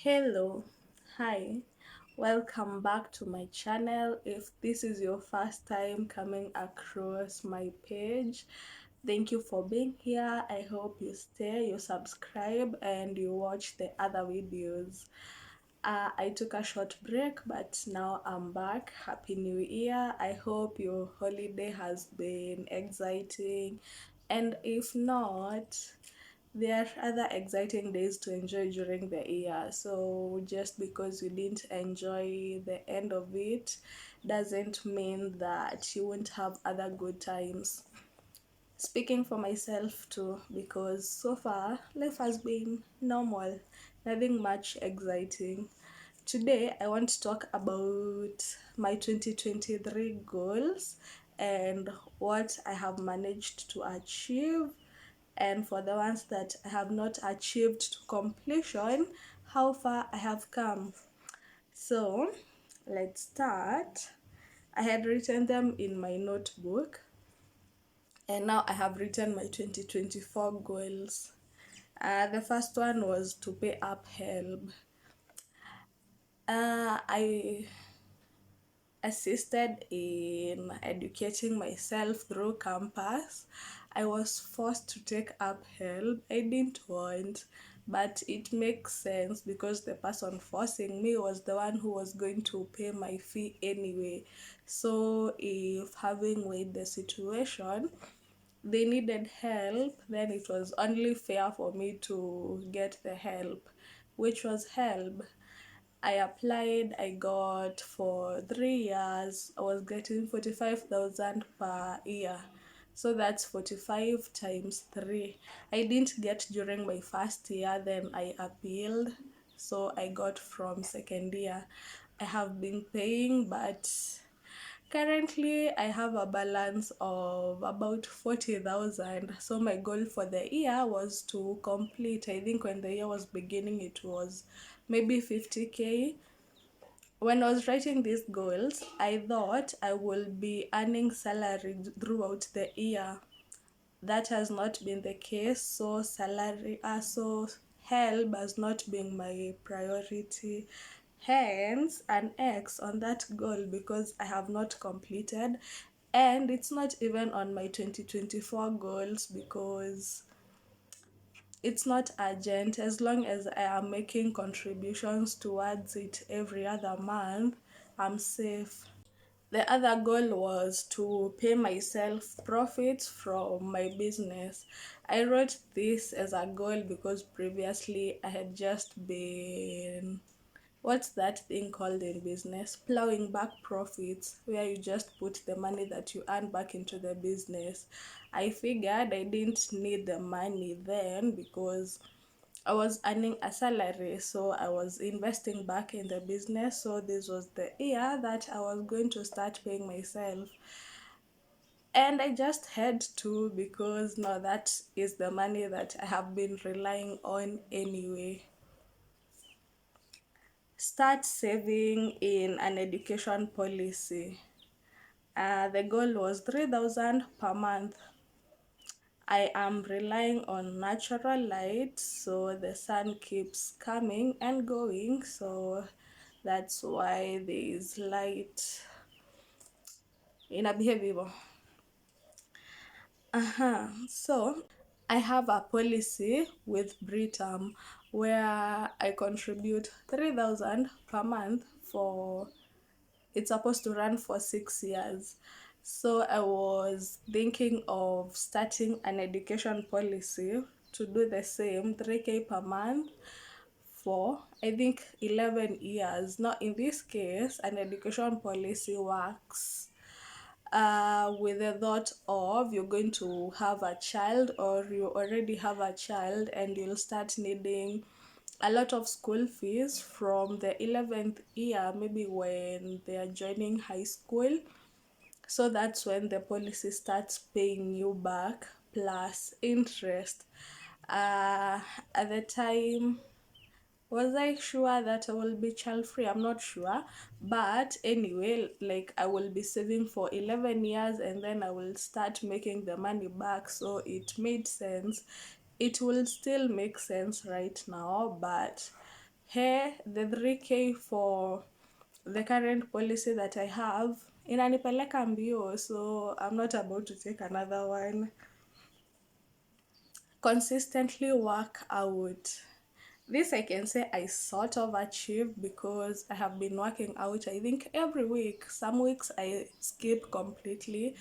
Hello, hi, welcome back to my channel. If this is your first time coming across my page, thank you for being here. I hope you stay, you subscribe, and you watch the other videos. I took a short break, but now I'm back. Happy New Year. I hope your holiday has been exciting, and if not, there are other exciting days to enjoy during the year. So just because you didn't enjoy the end of it doesn't mean that you won't have other good times. Speaking for myself too, because so far life has been normal, nothing much exciting. Today I want to talk about my 2023 goals and what I have managed to achieve, and for the ones that I have not achieved to completion, how far I have come. So let's start. I had written them in my notebook, and now I have written my 2024 goals. The first one was to pay up help. I assisted in educating myself through campus. I was forced to take up help. I didn't want, but it makes sense because the person forcing me was the one who was going to pay my fee anyway. So if having weighed the situation, they needed help, then it was only fair for me to get the help, which was help. I applied, I got for 3 years, I was getting 45,000 per year. So that's 45 times 3. I didn't get during my first year, then I appealed. So I got from second year. I have been paying, but currently I have a balance of about 40,000. So my goal for the year was to complete. I think when the year was beginning, it was maybe 50K. When I was writing these goals, I thought I will be earning salary throughout the year. That has not been the case, so help has not been my priority. Hence, an X on that goal because I have not completed, and it's not even on my 2024 goals because it's not urgent. As long as I am making contributions towards it every other month, I'm safe. The other goal was to pay myself profits from my business. I wrote this as a goal because previously I had just been, what's that thing called in business? Plowing back profits, where you just put the money that you earn back into the business. I figured I didn't need the money then because I was earning a salary, so I was investing back in the business. So this was the year that I was going to start paying myself. And I just had to because now that is the money that I have been relying on anyway. Start saving in an education policy. The goal was 3,000 per month. I am relying on natural light, so the sun keeps coming and going, so that's why there is light in a behavior. So I have a policy with Britam where I contribute 3,000 per month for, it's supposed to run for 6 years. So I was thinking of starting an education policy to do the same 3K per month for I think 11 years. Now, in this case, an education policy works with the thought of you're going to have a child or you already have a child and you'll start needing a lot of school fees from the 11th year, maybe when they are joining high school. So that's when the policy starts paying you back plus interest. Uh, at the time, was I sure that I will be child free? I'm not sure. But anyway, like I will be saving for 11 years and then I will start making the money back. So it made sense. It will still make sense right now, but Hey, the 3K for the current policy that I have inanipeleka mbio, so I'm not about to take another one. Consistently work out. This I can say I sort of achieved because I have been working out, I think, every week. Some weeks I skip completely,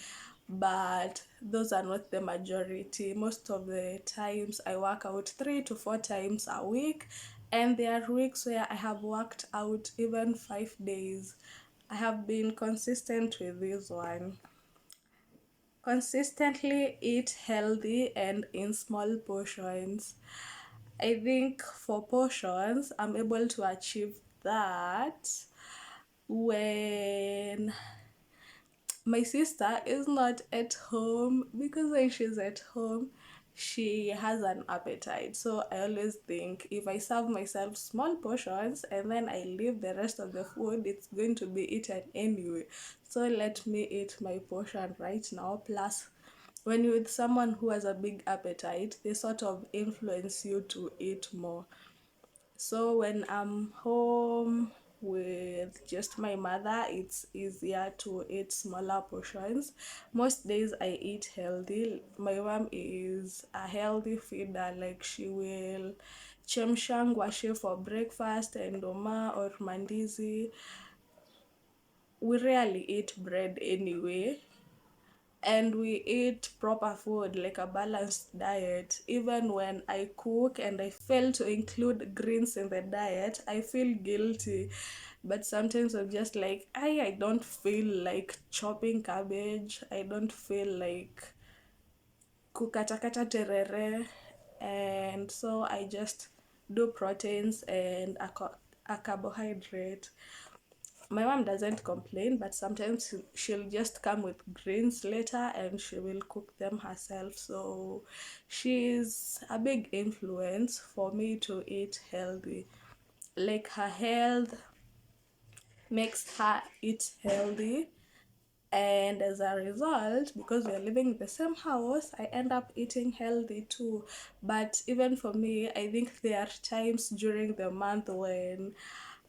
but those are not the majority. Most of the times I work out 3 to 4 times a week, and there are weeks where I have worked out even 5 days. I have been consistent with this one. Consistently eat healthy and in small portions. I think for portions, I'm able to achieve that when my sister is not at home, because when she's at home, she has an appetite. So I always think if I serve myself small portions and then I leave the rest of the food, it's going to be eaten anyway. So let me eat my portion right now. Plus, when you're with someone who has a big appetite, they sort of influence you to eat more. So when I'm home with just my mother, it's easier to eat smaller portions. Most days I eat healthy. My mom is a healthy feeder, like she will chemsha ngwashe for breakfast and doma or mandizi. We rarely eat bread anyway, and we eat proper food, like a balanced diet. Even when I cook and I fail to include greens in the diet, I feel guilty. But sometimes I'm just like, I don't feel like chopping cabbage, I don't feel like kukatakata terere, and so I just do proteins and a carbohydrate. My mom doesn't complain, but sometimes she'll just come with greens later and she will cook them herself. So she's a big influence for me to eat healthy. Like, her health makes her eat healthy, and as a result, because we're living in the same house, I end up eating healthy too. But even for me, I think there are times during the month when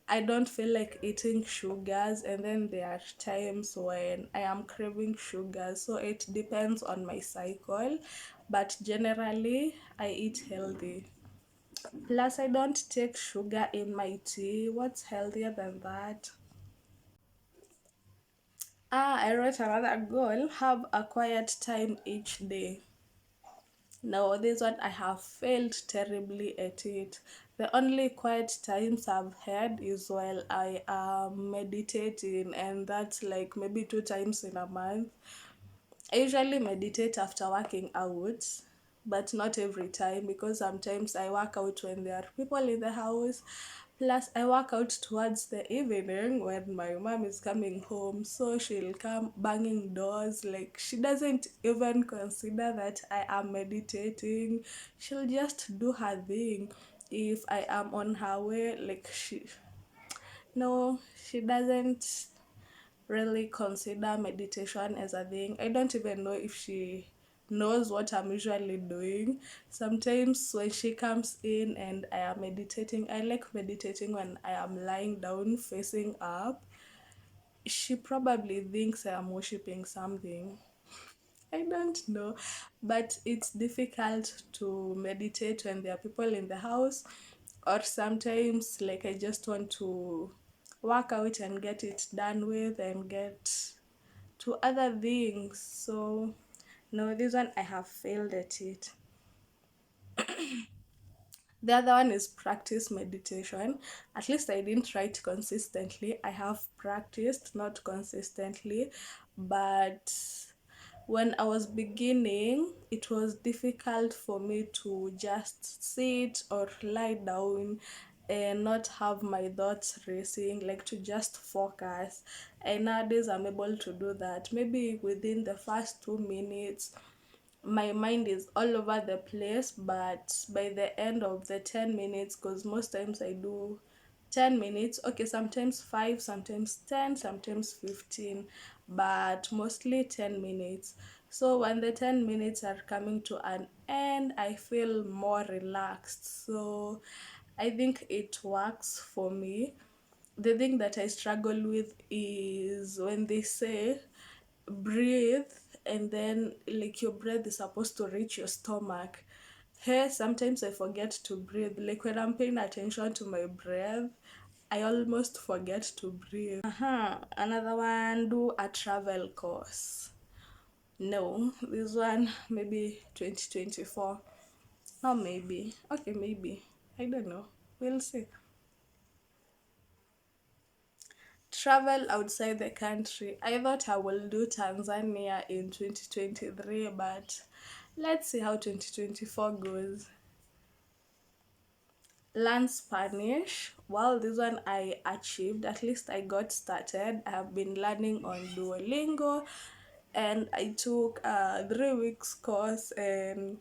I don't feel like eating sugars, and then there are times when I am craving sugar. So it depends on my cycle, but generally I eat healthy. Plus, I don't take sugar in my tea. What's healthier than that? I wrote another goal: have a quiet time each day. No, this one I have failed terribly at it. The only quiet times I've had is while I am meditating, and that's like maybe 2 times in a month. I usually meditate after working out, but not every time, because sometimes I work out when there are people in the house. Plus, I work out towards the evening when my mom is coming home, so she'll come banging doors. Like, she doesn't even consider that I am meditating. She'll just do her thing. If I am on her way, like, no, she doesn't really consider meditation as a thing. I don't even know if she knows what I'm usually doing. Sometimes when she comes in and I am meditating, I like meditating when I am lying down facing up. She probably thinks I am worshiping something. I don't know, but it's difficult to meditate when there are people in the house, or sometimes, like, I just want to work out and get it done with and get to other things. So, no, this one I have failed at it. The other one is practice meditation. At least I didn't write consistently. I have practiced, not consistently, but when I was beginning, it was difficult for me to just sit or lie down and not have my thoughts racing, like to just focus. And nowadays, I'm able to do that. Maybe within the first 2 minutes, my mind is all over the place, but by the end of the 10 minutes, because most times I do 10 minutes, okay, sometimes 5, sometimes 10, sometimes 15, but mostly 10 minutes. So when the 10 minutes are coming to an end, I feel more relaxed. So I think it works for me. The thing that I struggle with is when they say breathe and then like your breath is supposed to reach your stomach. Hey, sometimes I forget to breathe. Like when I'm paying attention to my breath, I almost forget to breathe. Another one, do a travel course. No, this one maybe 2024. Not maybe. Okay, maybe. I don't know. We'll see. Travel outside the country. I thought I will do Tanzania in 2023, but let's see how 2024 goes. Learn Spanish. Well, this one I achieved. At least I got started. I have been learning on Duolingo, and I took a 3 weeks course, and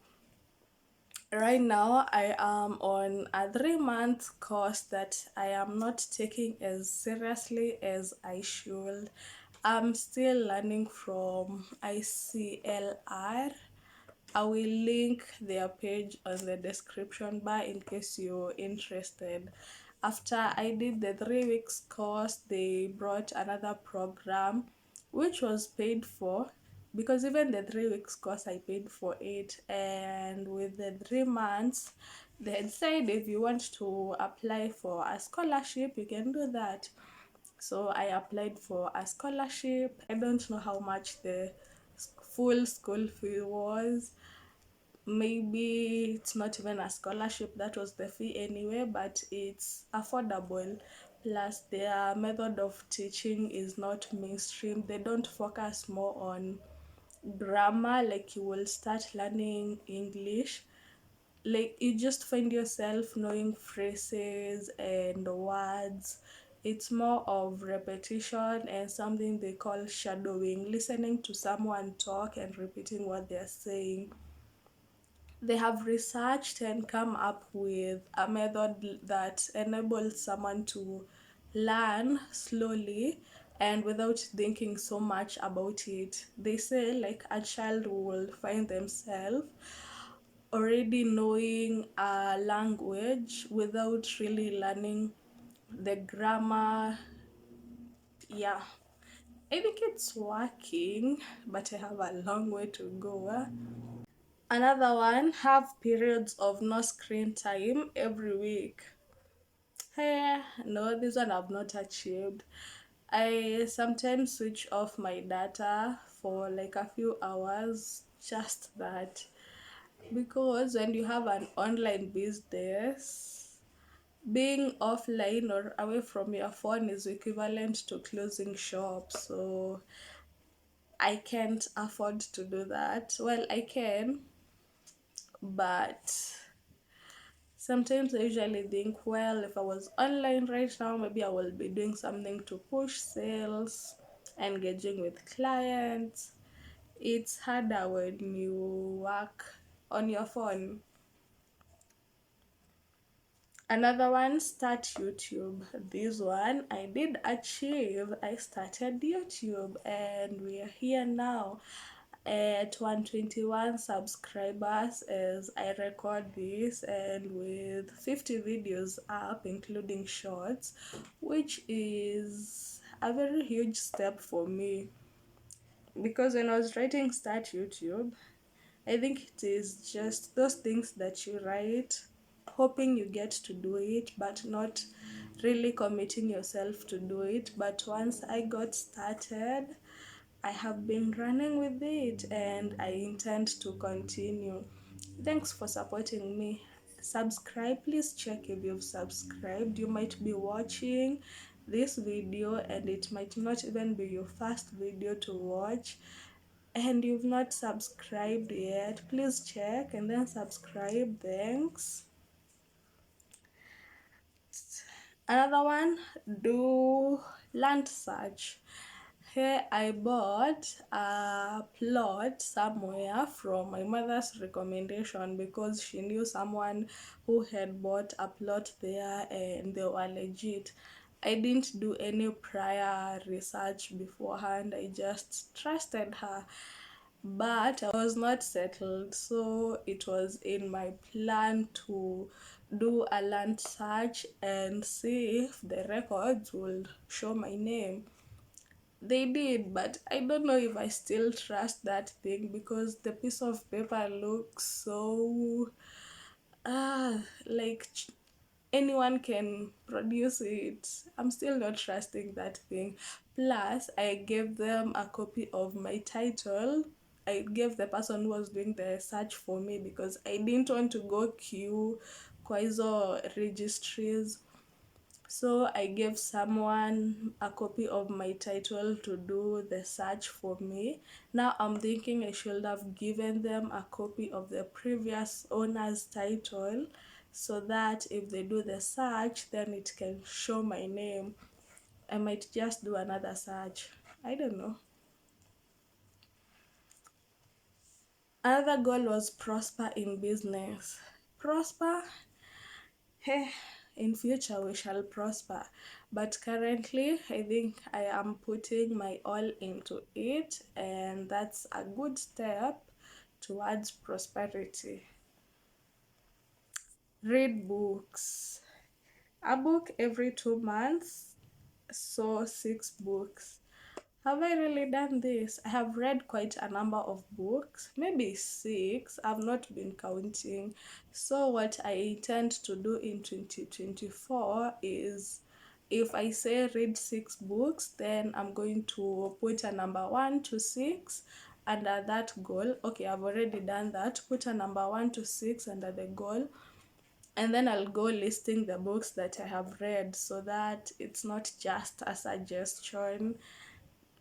right now I am on a 3 month course that I am not taking as seriously as I should. I'm still learning from ICLR. I will link their page on the description bar in case you're interested. After I did the 3 weeks course, they brought another program which was paid for, because even the 3 weeks course I paid for it, and with the 3 months they had said if you want to apply for a scholarship you can do that. So I applied for a scholarship. I don't know how much the full school fee was. Maybe it's not even a scholarship, that was the fee anyway, but it's affordable. Plus, their method of teaching is not mainstream. They don't focus more on grammar, like you will start learning English. Like you just find yourself knowing phrases and words. It's more of repetition and something they call shadowing, listening to someone talk and repeating what they're saying. They have researched and come up with a method that enables someone to learn slowly and without thinking so much about it. They say like a child will find themselves already knowing a language without really learning the grammar. Yeah, I think it's working, but I have a long way to go. Another one, have periods of no screen time every week. Hey, no, this one I've not achieved. I sometimes switch off my data for like a few hours, just that. Because when you have an online business, being offline or away from your phone is equivalent to closing shop. So I can't afford to do that. Well, I can, but sometimes I usually think, well, if I was online right now, maybe I will be doing something to push sales, engaging with clients. It's harder when you work on your phone. Another one, start YouTube. This one I did achieve. I started YouTube and we are here now at 121 subscribers as I record this, and with 50 videos up including shorts, which is a very huge step for me, because when I was writing start YouTube, I think it is just those things that you write hoping you get to do it, but not really committing yourself to do it. But once I got started, I have been running with it and I intend to continue. Thanks for supporting me. Subscribe, please check if you've subscribed. You might be watching this video and it might not even be your first video to watch, and you've not subscribed yet. Please check and then subscribe. Thanks. Another one, do land search. Here I bought a plot somewhere from my mother's recommendation, because she knew someone who had bought a plot there and they were legit. I didn't do any prior research beforehand, I just trusted her. but I was not settled, so it was in my plan to do a land search and see if the records would show my name. They did, but I don't know if I still trust that thing because the piece of paper looks so like anyone can produce it. I'm still not trusting that thing. Plus, I gave them a copy of my title. I gave the person who was doing the search for me because I didn't want to go queue kwa hizo registries. So I gave someone a copy of my title to do the search for me. Now I'm thinking I should have given them a copy of the previous owner's title so that if they do the search, then it can show my name. I might just do another search. I don't know. Another goal was prosper in business. Prosper? Hey, in future we shall prosper. But currently, I think I am putting my all into it, and that's a good step towards prosperity. Read books. A book every 2 months, so 6 books. Have I really done this? I have read quite a number of books, maybe six. I've not been counting. So, what I intend to do in 2024 is if I say read 6 books, then I'm going to put a number 1 to 6 under that goal. Okay, I've already done that. Put a number 1 to 6 under the goal, and then I'll go listing the books that I have read so that it's not just a suggestion.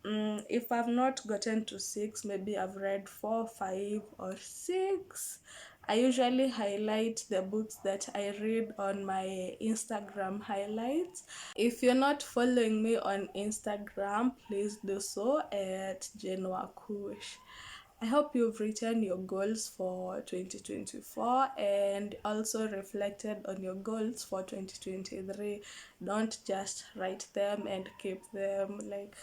If I've not gotten to 6, maybe I've read 4, 5, or 6. I usually highlight the books that I read on my Instagram highlights. If you're not following me on Instagram, please do so at Genoa Kush. I hope you've written your goals for 2024 and also reflected on your goals for 2023. Don't just write them and keep them, like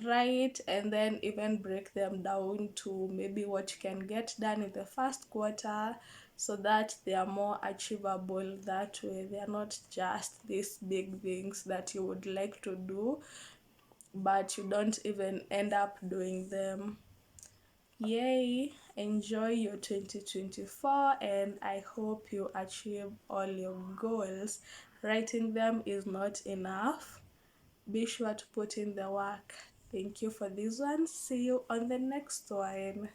write and then even break them down to maybe what you can get done in the first quarter so that they are more achievable that way. They are not just these big things that you would like to do but you don't even end up doing them. Yay! Enjoy your 2024 and I hope you achieve all your goals. Writing them is not enough. Be sure to put in the work. Thank you for this one. See you on the next one.